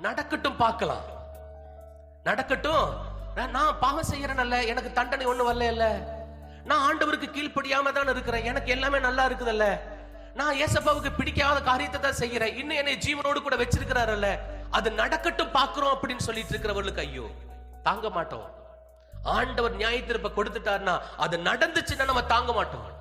நடக்கட்டும் பார்க்கலாம், நடக்கட்டும். நான் பாவம் செய்யறேன்ல, எனக்கு தண்டனை ஒண்ணு வரல இல்ல, நான் ஆண்டவருக்கு கீழ்ப்படியாம தான் இருக்கிறேன், எனக்கு எல்லாமே நல்லா இருக்குதுல்ல, நான் ஏசப்பாவுக்கு பிடிக்காத காரியத்தை தான் செய்யறேன், இன்னும் என்னை ஜீவனோடு கூட வச்சிருக்கிறாருல்ல, அது நடக்கட்டும் பாக்குறோம் அப்படின்னு சொல்லிட்டு இருக்கிறவர்களுக்கு ஐயோ, தாங்க மாட்டோம். ஆண்டவர் நியாய தீர்ப்பை கொடுத்துட்டாருன்னா அது நடந்துச்சுன்னா நம்ம தாங்க மாட்டோம்.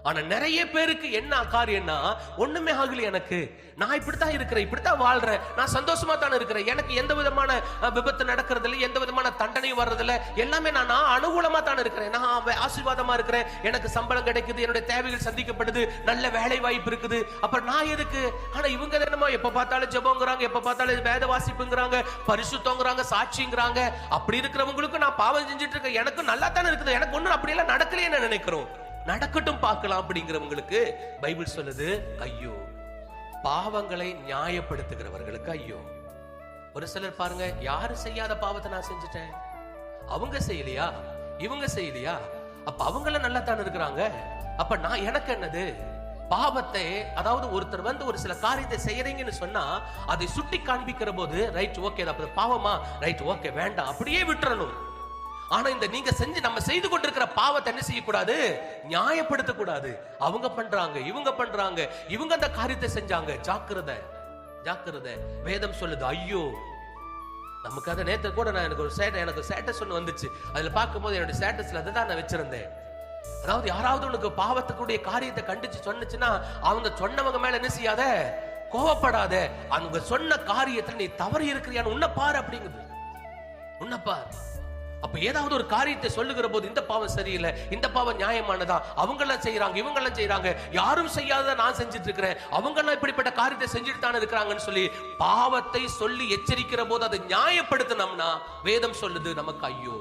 ஆனா நிறைய பேருக்கு என்ன காரியம்னா, ஒண்ணுமே ஆகல, எனக்கு நான் இப்படித்தான் இருக்கிறேன், இப்படித்தான் வாழ்றேன், நான் சந்தோஷமா தான் இருக்கிறேன், எனக்கு எந்த விதமான விபத்து நடக்கிறது இல்லை, எந்த விதமான தண்டனையும் வர்றதில்ல, எல்லாமே நான் அனுகூலமா தான் இருக்கிறேன், நான் ஆசீர்வாதமா இருக்கிறேன், எனக்கு சம்பளம் கிடைக்குது, என்னுடைய தேவைகள் சந்திக்கப்படுது, நல்ல வேலை வாய்ப்பு இருக்குது, அப்புறம் நான் எதுக்கு? ஆனா இவங்க என்னமோ எப்ப பார்த்தாலும் ஜெபங்கிறாங்க, எப்ப பார்த்தாலும் வேத வாசிப்புங்கிறாங்க, பரிசுத்தங்கிறாங்க, சாட்சிங்கிறாங்க. அப்படி இருக்கிறவங்களுக்கு நான் பாவம் செஞ்சுட்டு இருக்கேன், எனக்கு நல்லா தானே இருக்குது, எனக்கு ஒண்ணும் அப்படியெல்லாம் நடக்கலையே நினைக்கிறோம். நடக்கட்டும் பார்க்கலாம் அப்படிங்கிறவங்களுக்கு பைபிள் சொல்லுது ஐயோ. பாவங்களை நியாயப்படுத்துகிறவர்களுக்கு ஐயோ. ஒரு சிலர் பாருங்க, யாரு செய்யாத பாவத்தை நான் செஞ்சுட்டேன், அவங்க செய்யலையா, இவங்க செய்யலையா, அப்ப அவங்கள நல்லா தானே இருக்கிறாங்க, அப்ப நான் எனக்கு என்னது? பாவத்தை, அதாவது ஒருத்தர் வந்து ஒரு சில காரியத்தை செய்யறீங்கன்னு சொன்னா அதை சுட்டி காண்பிக்கிற போது ரைட் ஓகே, அப்ப பாவமா, ரைட் ஓகே, வேண்டாம், அப்படியே விட்டுறணும். ஆனா இந்த நீங்க செஞ்சு நம்ம செய்து கொண்டிருக்கிற பாவத்தை என்ன செய்யக்கூடாது? நியாயப்படுத்த கூடாது. அவங்க பண்றாங்க, இவங்க பண்றாங்க, இவங்க அந்த காரியத்தை செஞ்சாங்க, ஜாக்கிரதை ஜாக்கிரதை. வேதம் சொல்லுது ஐயோ. நமக்கு அதை நேத்து கூட நான் எனக்கு ஒரு ஸ்டேட்டஸ் ஒன்று வந்துச்சு, அதுல பார்க்கும்போது என்னுடைய ஸ்டேட்டஸ்ல அதை தான் நான் வச்சிருந்தேன். அதாவது யாராவது உனக்கு பாவத்துக்குடைய காரியத்தை கண்டிச்சு சொன்னுச்சுன்னா அவங்க சொன்னவங்க மேல என்ன செய்யாத, கோவப்படாத, அவங்க சொன்ன காரியத்துல நீ தவறு இருக்கிறியான்னு உன்னை பாரு அப்படிங்குது, உன்னை பாரு. அப்ப ஏதாவது ஒரு காரியத்தை சொல்லுகிற போது இந்த பாவம் சரியில்லை, இந்த பாவம் நியாயமானதா, அவங்க எல்லாம் செய்யறாங்க, இவங்க எல்லாம் செய்யறாங்க, யாரும் செய்யாத நான் செஞ்சுட்டு இருக்கிறேன், அவங்க எல்லாம் இப்படிப்பட்ட காரியத்தை செஞ்சுட்டு தானே இருக்கிறாங்கன்னு சொல்லி பாவத்தை சொல்லி எச்சரிக்கிற போது அதை நியாயப்படுத்தினோம்னா வேதம் சொல்லுது நமக்கு ஐயோ.